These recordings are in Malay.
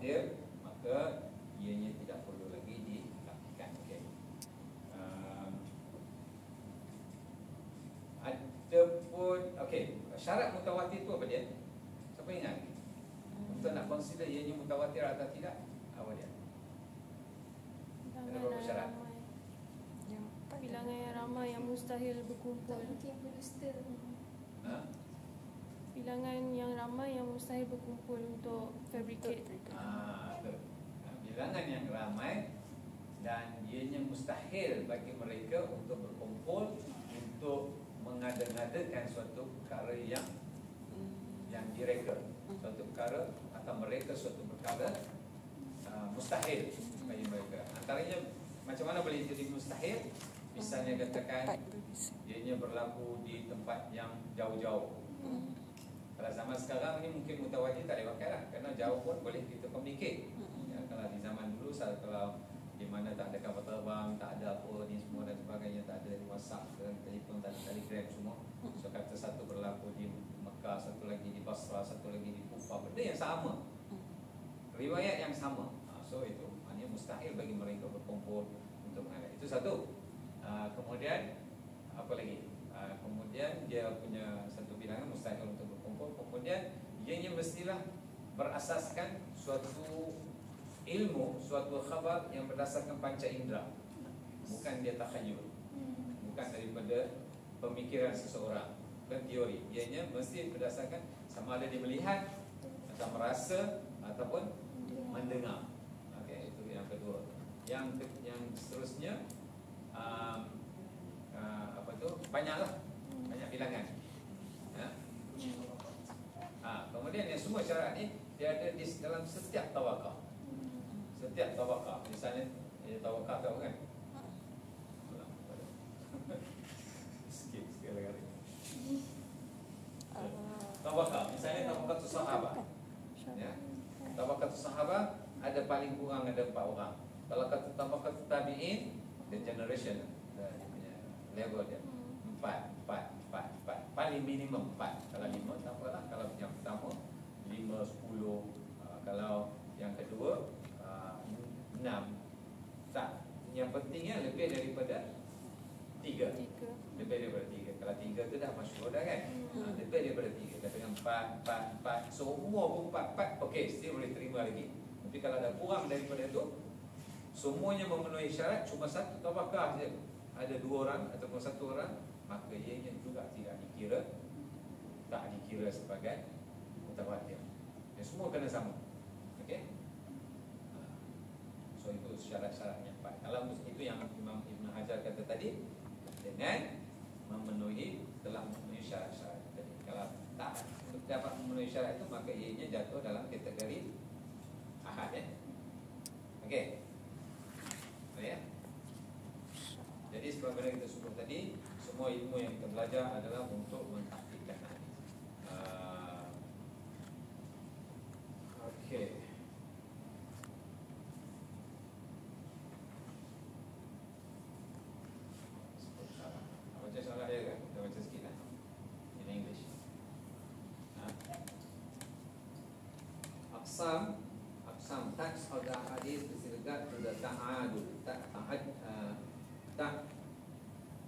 mutawatir, maka ianya tidak perlu lagi dilakukan. Okey. Adapun syarat mutawatir itu apa dia? Siapa ingat? Untuk nak consider ianya mutawatir atau tidak, apa dia? Ada berapa syarat? Bilangan yang ramai yang mustahil berkumpul. Mungkin berdusta. Bilangan yang ramai yang mustahil berkumpul untuk fabricate. Betul. Bilangan yang ramai dan ianya mustahil bagi mereka untuk berkumpul untuk mengada-ngadakan suatu perkara yang direka, suatu perkara atau mereka suatu perkara mustahil bagi mereka. Antaranya macam mana boleh jadi mustahil? Misalnya katakan ianya berlaku di tempat yang jauh-jauh. Kalau zaman sekarang ni mungkin mutawatir tak boleh pakai lah, kerana jauh pun boleh kita communicate. Kalau di zaman dulu, kalau di mana tak ada kapal terbang, tak ada apa ni semua dan sebagainya, tak ada WhatsApp ke telefon, tak ada Telegram semua. So kata satu berlaku di Mekah, satu lagi di Basrah, satu lagi di Kufah, benda yang sama, riwayat yang sama. So itu maknanya mustahil bagi mereka berkumpul untuk menghadap. Itu satu. Kemudian apa lagi? Kemudian dia punya satu bilangan mustahil untuk berkumpul. Kemudian ianya mestilah berasaskan suatu ilmu, suatu khabar yang berdasarkan panca indera, bukan dia takhayul, bukan daripada pemikiran seseorang, bukan teori. Ianya mesti berdasarkan sama ada dia melihat atau merasa ataupun mendengar. Okey, itu yang kedua. Yang seterusnya banyaklah, banyak bilangan. Kemudian yang semua syarat ni dia ada di dalam setiap tawakal. Setiap tawakal, misalnya tawakal tahu kan? Sikit sekali. Tawakal, misalnya tawakal tu sahabat. Ya. Tawakal tu sahabat ada paling kurang ada 4 orang. Kalau kata tawakal tu tabi'in, the generation, dia punya level dia 4. Paling minimum 4. Kalau 5 tak apalah. Kalau yang pertama 5, 10. Kalau yang kedua 6. Tak. Yang pentingnya lebih daripada 3. Lebih daripada 3. Kalau 3 tu dah masyhur dah kan. Lebih daripada 3. Katakan 4. Semua pun 4. Okey, still boleh terima lagi. Tapi kalau ada kurang daripada tu, semuanya memenuhi syarat, cuma satu tawakal saja, ada 2 orang ataupun 1 orang, maka ianya juga tak dikira sebagai mutawatir. Semua kena sama. Okey. So itu syarat-syaratnya 4. Kalau itu yang Imam Ibn Hajar kata tadi, dengan telah memenuhi syarat-syarat tadi. Kalau tak dapat memenuhi syarat itu, maka ianya jatuh dalam kategori ahad. Okey. Ya. Jadi sebagaimana kita sebut tadi, semua ilmu yang kita belajar adalah untuk mentahqiqkan hadis. Okey. Baca salah dia kan? Kita baca sikit lah in English. Aqsam types of the hadith with regard to the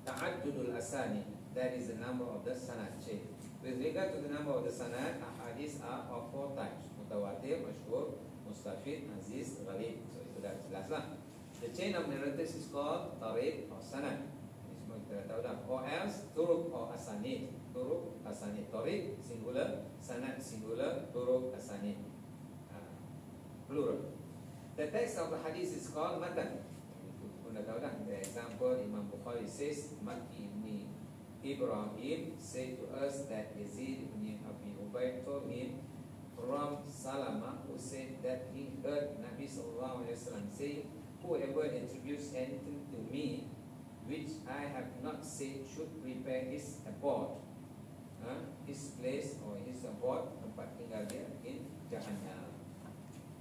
ta'addudul asani, that is the number of the sanad chain. With regard to the number of the sanad, hadith are of 4 types: mutawatir, masyhur, mustafid, aziz, gharib. So itu dah jelas lah. The chain of narrators is called tariq or sanad. Ini semua kita tahu dah. Or else turuq or asanid. Turuq, asanid. Tariq singular, sanad singular, turuq, asanid plural. The text of the hadith is called matan. Itu pun dah tahu dah. The example, Imam Bukhari says, Makki ibn Ibrahim said to us that Yazid ibn Abi Ubaid told him from Salama, who said that he heard Nabi sallallahu alaihi wasallam say, whoever attributes anything to me which I have not said should prepare his abode, his place or his abode, tempat tinggal dia, in Jahannam.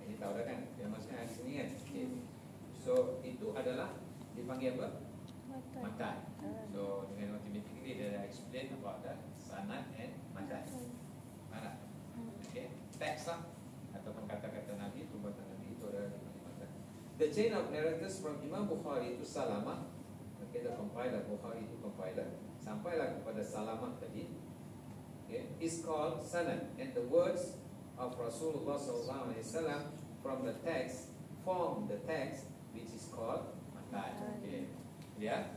Ini tahu dah kan? Dia maksudnya di sini kan? Okay. So itu adalah dipanggil apa? Matan. So dengan automatically dia dah explain about the sanad and matan. Mana? Okay. Teks lah ataupun kata-kata Nabi, perbuatan the chain of narrators from Imam Bukhari to Salamah, okay, the compiler, Bukhari to compiler, sampailah kepada Salamah tadi, okay, is called sanad, and the words of Rasulullah SAW from the text form the text which is called matan. Okay, yeah.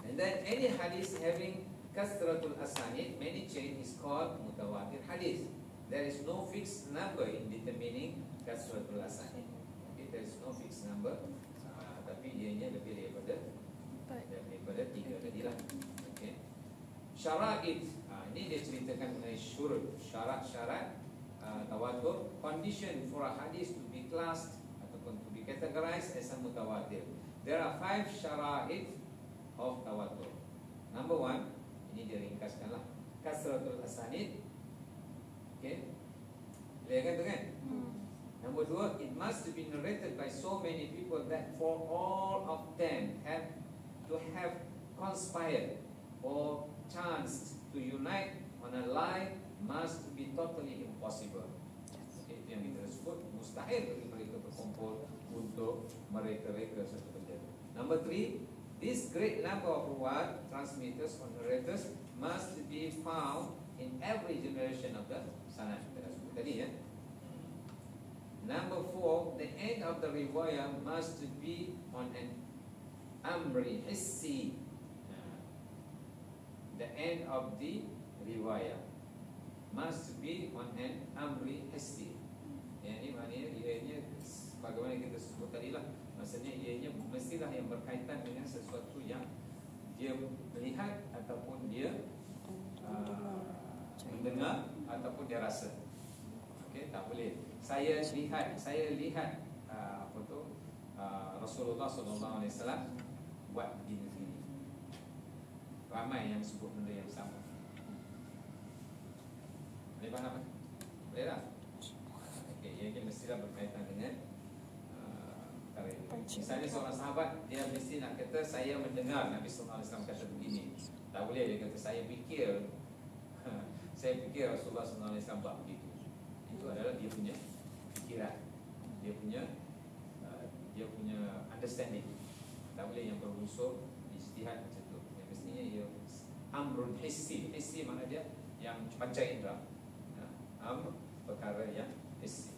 And then any hadith having kasratul asanid, many chain, is called mutawatir hadith. There is no fixed number in determining kasratul asanid. Okay, there is no fixed number, tapi ianya lebih daripada 3 tadi lah. Okay. Syara'id, ini dia ceritakan mengenai syurut, syarat-syarat tawatur, condition for a hadith to be classed ataupun to be categorized as a mutawatir. There are 5 syara'id of tawatur. Number 1, ini dia ringkaskanlah, kasratul asanid. Okay, boleh kan tu kan? Number 2, it must be narrated by so many people that for all of them have to have conspired or chanced to unite on a lie must be totally impossible. Okay, itu yang kita sebut mustahil bagi mereka berkumpul untuk mereka-reka satu benda. Number 3, this great number of ruwat, transmitters or narrators must be found in every generation of the sanad. Kita sebut tadi ya. Number 4, the end of the riwayah must be on an amri hissi. The end of the riwayah must be on an amri hissi. Yang ini maknanya ianya bagaimana kita sebut tadi lah. Maksudnya ianya mestilah yang berkaitan dengan sesuatu yang dia melihat ataupun dia mendengar ataupun dia rasa. Okay, tak boleh. Saya lihat apa tu Rasulullah SAW buat di negeri ini. Ramai yang sebut benda yang sama. Boleh faham tak? Boleh tak? Okay, ia mestilah berkaitan dengan perkara ini. Misalnya seorang sahabat, dia mesti nak kata saya mendengar Nabi SAW kata begini. Tak boleh dia kata saya fikir Rasulullah SAW buat begitu. Itu adalah dia punya fikiran, dia punya understanding. Tak boleh yang berunsur ijtihad macam tu. Yang mestinya ia amrun hissi. Hissi makna dia yang panca indera. Perkara yang hissi.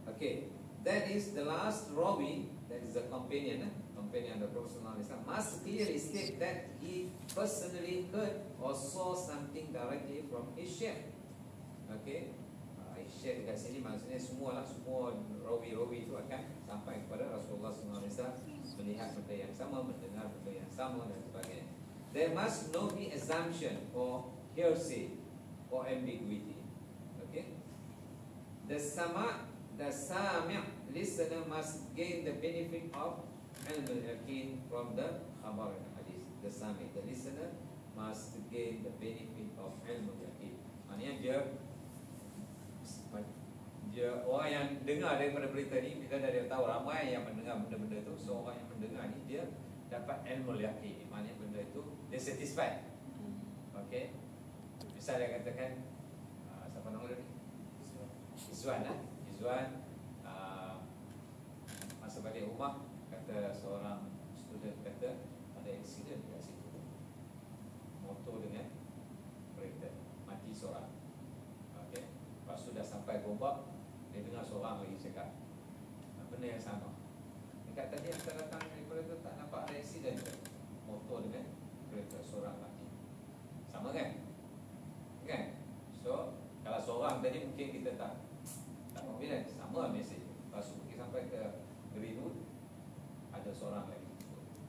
Okay, that is the last rawi, that is the companion of the Prophet ﷺ, must clearly state that he personally heard or saw something directly from his sheikh. Okay, syekh dekat sini maksudnya semua rawi-rawi itu akan sampai kepada Rasulullah SAW, melihat benda yang sama, mendengar benda yang sama dan sebagainya. There must not be assumption or hearsay or ambiguity. Okay, the sami' listener must gain the benefit of ilm al-yaqin from the khabar and hadith. The sami', the listener, must gain the benefit of ilm al-yaqin. Maknanya dia orang yang dengar daripada berita ni, kita dah tahu ramai yang mendengar benda-benda tu. So orang yang mendengar ni dia dapat ilmu yaqin. Maknanya benda itu dia satisfied. Okay, misal dia katakan siapa nama dia ni? Izzuan lah. Izzuan masa balik rumah, kata seorang student kata ada accident kat situ, motor dengan kereta, mati seorang. Okay, lepas tu dah sampai Gombak, dia dengar seorang lagi cakap benda yang sama. Dekat tadi yang kita datang daripada tu tak nampak ada accident ke? Motor dengan kereta, seorang mati. Sama kan? Kan? So kalau seorang tadi mungkin kita tak confident, sama mesej. Lepas tu pergi sampai ke Greenwood, ada seorang lagi.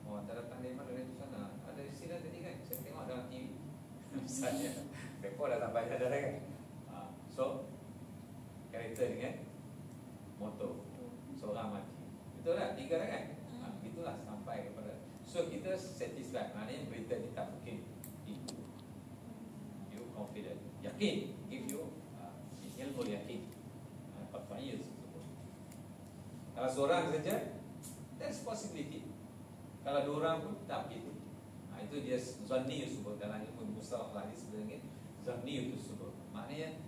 Oh, tak datang dari mana, dari sana. Ada accident tadi kan? Saya tengok dalam TV. Misalnya rekod dah sampai ada kan? So kereta dengan motor, seorang mati. Betul tak? 3 dah kan? Begitulah sampai kepada. So kita satisfied. Maknanya berita ni tak mungkin tipu. You confident, yakin, give you ilmu yakin. Pertanyaan tersebut. Kalau seorang saja, there's possibility. Kalau 2 orang pun tak begitu. Itu dia zanni tersebut. Dalam ilmu mustalah hadis sebenarnya zanni tersebut. Maknanya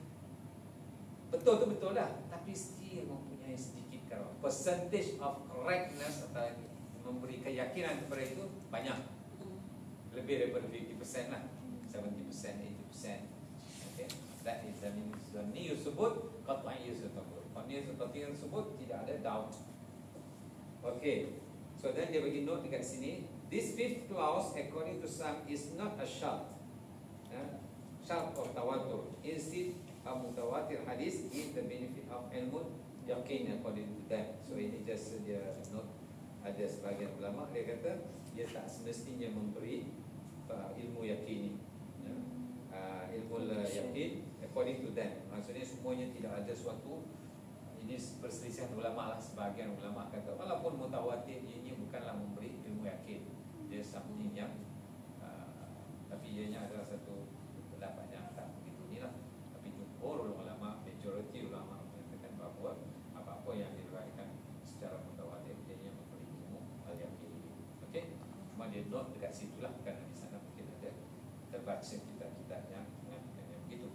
betul tu betul dah, tapi still mempunyai sedikit keraguan. Percentage of correctness atau memberi keyakinan kepada itu banyak, lebih daripada 50% lah, 70%, 80%. Okay, that is the meaning. Ni sebut qat'i sebut. Qat'i sebut tidak ada doubt. Okay, so then dia bagi note dekat sini. This fifth clause, according to some, is not a shart. Shart of tawatur. Instead, a mutawatir hadis give the benefit of ilmu yakin according to them. So ini just dia note. Ada sebahagian ulama dia kata dia tak semestinya memberi ilmu yakini. Ilmu yakin according to them. Maksudnya semuanya tidak ada suatu. Ini perselisihan ulama lah. Sebahagian ulama kata walaupun mutawatir ini bukanlah memberi ilmu yakin, dia something yang tapi ianya adalah satu pendapat yang tak begitu ni lah. Tapi jumhur ulama, majority ulama mengatakan bahawa apa-apa yang diriwayatkan secara mutawatir ianya memberi ilmu al-yakin. Okey, cuma dia note dekat situlah kerana di sana mungkin ada terbaca kitab-kitab yang begitu.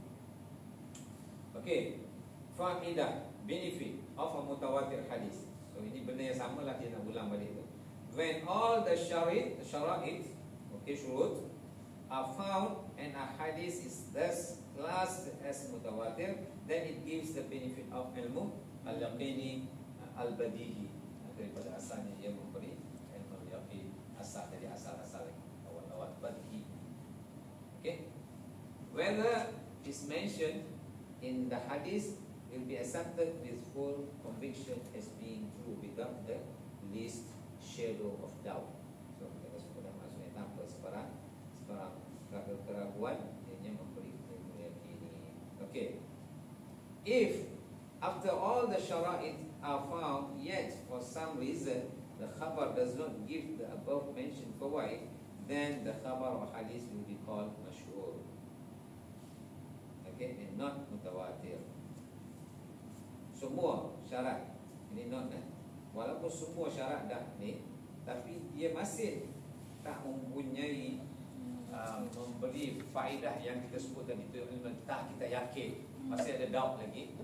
Okey, faedah, benefit of a mutawatir hadis. So ini benda yang sama lah dia nak ulang balik tu. When all the syara'id, okay, syurut are found and a hadis is thus classed as mutawatir, then it gives the benefit of ilmu al-yaqini al-badihi. Daripada asalnya ia memberi ilmu al-yaqin, asal dari asal-asal awal-awal badihi. Okay, whether is mentioned in the hadis will be accepted with full conviction as being true without the least shadow of doubt. So kita sudah maksudnya tanpa sebarang keraguan yang memberi ilmu yakini. Okay, if after all the syara'id are found yet for some reason the khabar does not give the above mentioned fawaid, then the khabar or hadith will be called mashhur. Okay, and not mutawatir. Semua syarat ini not walaupun semua syarat dah ni, tapi dia masih tak mempunyai memberi faedah yang kita sebut tadi tu, tak kita yakin, masih ada doubt lagi,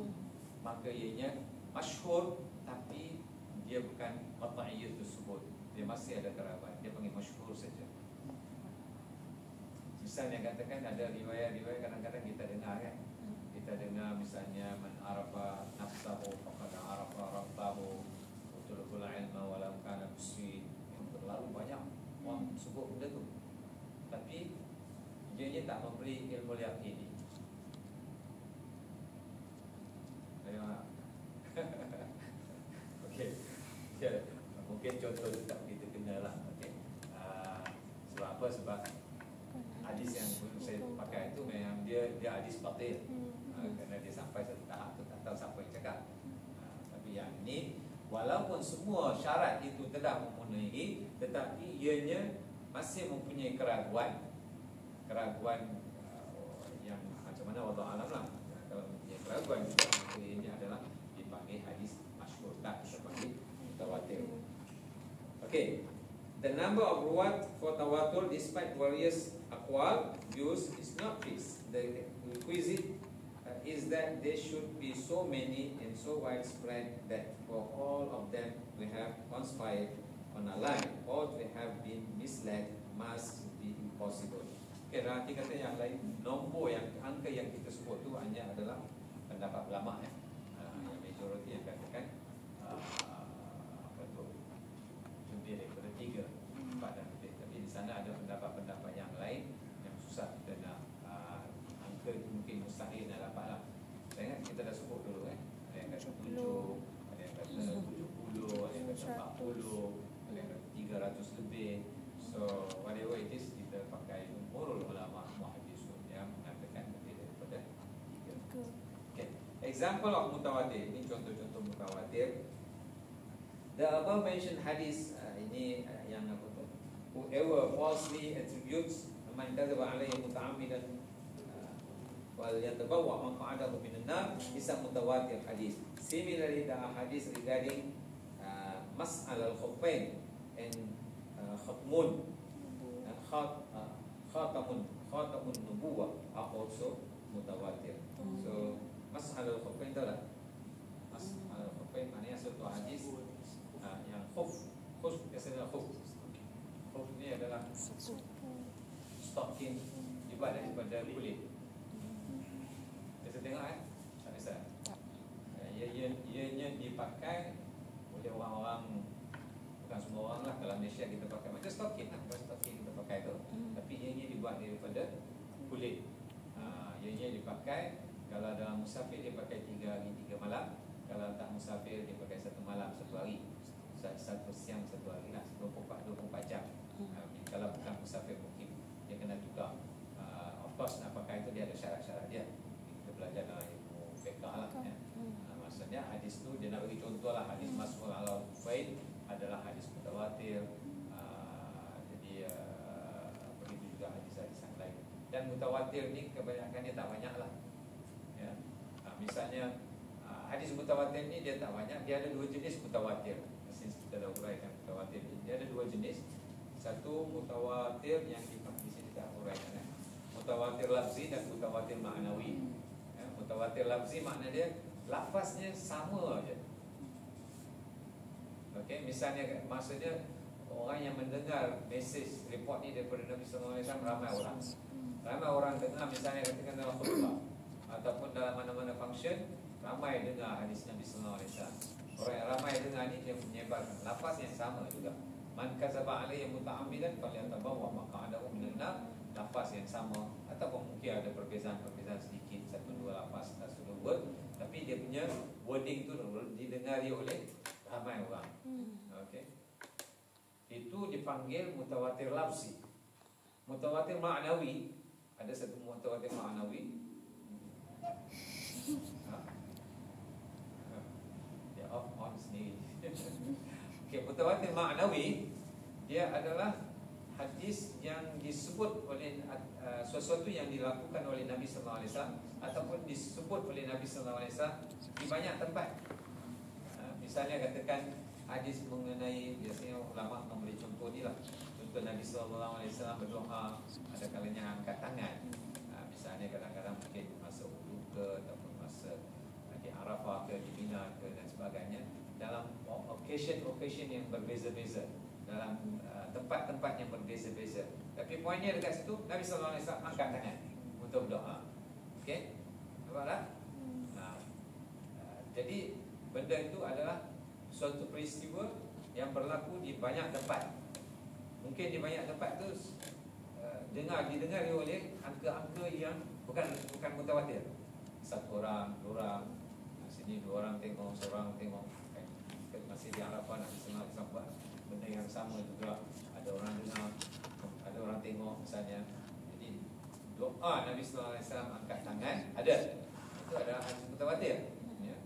maka ianya masyhur tapi dia bukan qat'iyyah tersebut, dia masih ada keraguan, dia panggil masyhur saja. Misalnya katakan ada riwayat-riwayat kadang-kadang kita dengar kan, kita dengar misalnya man arafa nafsahu faqad arafa rabbahu utulul ilma walau kana biswi, yang terlalu banyak orang sebut benda tu, tapi dia tak memberi ilmu yakin. Ayo. Okey. Ya, mungkin contoh tu tak begitu kenal lah. Okey. Sebab apa? Sebab hadis yang saya pakai itu memang dia hadis batil. Kerana dia sampai satu tahap tu tak tahu siapa yang cakap. Tapi yang ini walaupun semua syarat itu telah memenuhi, tetapi ianya masih mempunyai keraguan yang macam mana wallahu alam lah. Kalau mempunyai keraguan juga, ini adalah dipanggil hadis masyhur, tak dipanggil mutawatir. Okay, the number of ruwat for tawatur despite various aqwal views is not fixed. The requisite is that there should be so many and so widespread that for all of them we have conspired on a line or to have been misled must be impossible. Okay, nanti kata yang lain, nombor yang angka yang kita sebut tu hanya adalah pendapat ulama yang majoriti yang katakan apa tu, lebih daripada 3 4 dan lebih. Tapi di sana ada pendapat-pendapat yang lain yang susah kita nak angka itu mungkin mustahil nak dapat lah. Saya ingat kita dah sebut dulu kan, ada yang kata 7, ada yang kata 70, ada yang kata 40, ada yang kata 300 lebih. So whatever it is, kita pakai jumhurul ulama muhaddisun yang mengatakan lebih daripada 3. Okay. Example of mutawatir, ini contoh-contoh mutawatir. The above mentioned hadis, ini yang apa tu? Whoever falsely attributes man kadzaba alayhi muta'ammidan wal yatabawwa maq'adahu minan nar is a mutawatir hadis. Similarly, the hadith regarding mas'al al-khuffain and khatmun khatamun nubuwah are also mutawatir. So mas'al al-khuffain adalah pada kulit. Kita tengok tak kisah. Ianya dipakai oleh orang-orang, bukan semua orang lah. Kalau Malaysia kita pakai macam stokin lah, stokin kita pakai tu. Tapi ianya dibuat daripada kulit. Ianya dipakai kalau dalam musafir dia pakai 3 hari 3 malam. Kalau tak musafir dia pakai 1 malam 1 hari, 1 siang 1 hari lah, 24 jam. Kalau bukan musafir mungkin dia kena tukar. Of course nak pakai itu dia ada syarat-syarat dia. Kita belajar dalam ilmu fiqh lah ya. Maksudnya hadis tu dia nak bagi contoh lah, hadis mas'ul ala faid adalah hadis mutawatir. Jadi begitu juga hadis-hadis yang lain. Dan mutawatir ni kebanyakan dia tak banyak lah ya. Misalnya hadis mutawatir ni dia tak banyak. Dia ada 2 jenis mutawatir. Mesti kita dah uraikan mutawatir ni. Dia ada 2 jenis. Satu mutawatir yang di sini kita uraikan ya. Mutawatir lafzi dan mutawatir ma'nawi ya. Mutawatir lafzi makna dia lafaznya sama aja. Okey, misalnya maksudnya orang yang mendengar mesej report ni daripada Nabi sallallahu alaihi wasallam ramai orang. Ramai orang dengar, misalnya katakan dalam khutbah ataupun dalam mana-mana function, ramai dengar hadis Nabi sallallahu alaihi wasallam. Orang yang ramai dengar ni dia menyebarkan lafaz yang sama juga. Man kadzaba alayya muta'ammidan falyatabawwa maq'adahu minan nar. Lafaz yang sama ataupun mungkin ada perbezaan-perbezaan sedikit, 1-2 lafaz, 1-2 word, tapi dia punya wording tu didengari oleh ramai orang. Okey. Itu dipanggil mutawatir lafzi. Mutawatir ma'nawi, ada satu mutawatir ma'nawi. Dia on sendiri. Okey, mutawatir ma'nawi dia adalah hadis yang disebut oleh sesuatu yang dilakukan oleh Nabi sallallahu alaihi wasallam ataupun disebut oleh Nabi sallallahu alaihi wasallam di banyak tempat. Misalnya katakan hadis mengenai, biasanya ulama memberi contoh ni lah. Contoh Nabi sallallahu alaihi wasallam berdoa, ada kalanya angkat tangan. Misalnya kadang-kadang mungkin masa wudu ke ataupun masa di Arafah ke, di Mina ke dan sebagainya, dalam occasion yang berbeza-beza, dalam tempat-tempat yang berbeza-beza. Tapi poinnya dekat situ Nabi sallallahu alaihi wasallam angkat tangan untuk berdoa. Okey? Nampak tak? Jadi benda itu adalah suatu peristiwa yang berlaku di banyak tempat. Mungkin di banyak tempat tu didengari oleh angka-angka yang bukan mutawatir. 1 orang, 2 orang, sini 2 orang tengok, seorang tengok. Masih di Arafah Nabi sallallahu alaihi wasallam buat benda yang sama juga. Ada orang dengar, ada orang tengok misalnya. Jadi doa Nabi sallallahu alaihi wasallam angkat tangan ada. Itu adalah hadis mutawatir ya.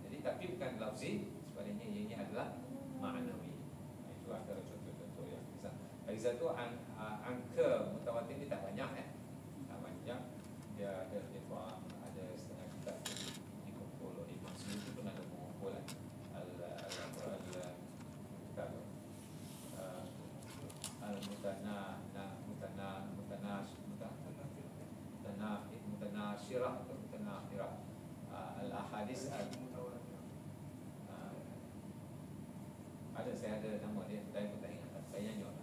Jadi tapi bukan lafzi, sebaliknya ianya adalah ma'nawi. Itu antara contoh-contoh yang bisa. Lagi satu angka mutawatir ni tak banyak tak banyak. Dia ada ada setengah kitab dikumpul oleh Imam Suyuti pun ada mengumpul mutanasyirah atau mutanakhirah al-ahadis ada, saya ada nama dia, saya pun tak ingat, saya nyok.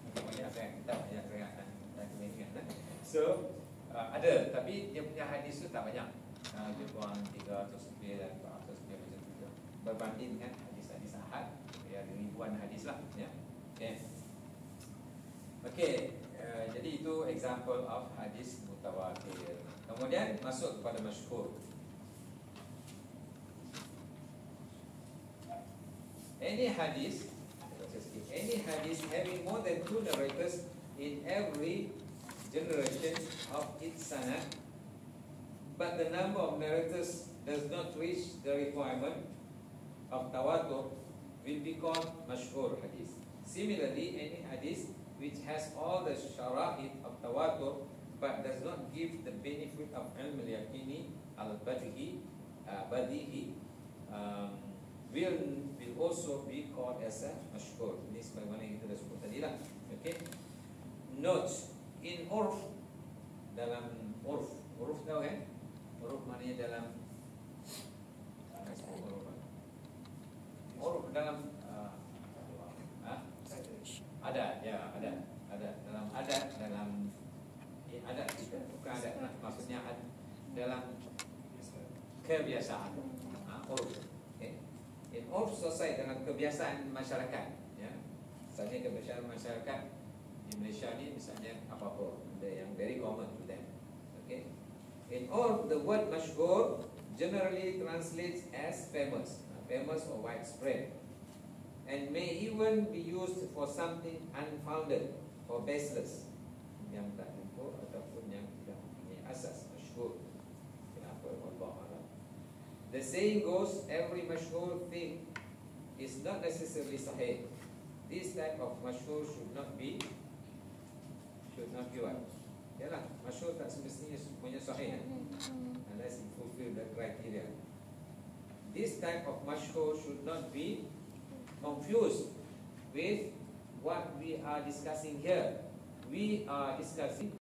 Mungkin banyak saya kitab, banyak saya tak ingat. So ada, tapi dia punya hadis tu tak banyak. Dia kurang 300 lebih dan 400 lebih macam tu. Berbanding dengan hadis-hadis ahad, ada ribuan hadis lah ya. Okey, jadi itu example of hadis mutawatir. Kemudian masuk kepada masyhur. Any hadis having more than 2 narrators in every generation of its sanad, but the number of narrators does not reach the requirement of tawatur, will be called mashhur hadith. Similarly, any hadith which has all the shara'id of tawatur but does not give the benefit of ilm al-yaqini al-badihi will also be called as a mashhur. Ini sebagaimana yang kita dah sebut tadi lah. Okay. Note, in urf, dalam urf tahu kan? Urf maknanya dalam urf dalam adat, ya, adat dalam adat, dalam maksudnya dalam kebiasaan. Urf. Okay. In urf society, dalam kebiasaan masyarakat, ya. Misalnya kebiasaan masyarakat di Malaysia ni misalnya apa-apa benda yang very common to them. Okay. In urf, the word masyhur generally translates as famous, famous or widespread, and may even be used for something unfounded or baseless, yang tak jumpa ataupun yang tidak mempunyai asas. Masyhur, kenapa? Allah Alam. The saying goes, every masyhur thing is not necessarily sahih. This type of masyhur should not be what? Yalah, masyhur tak semestinya punya sahih, unless it fulfill the criteria. This type of masyhur should not be confused with what we are discussing here. We are discussing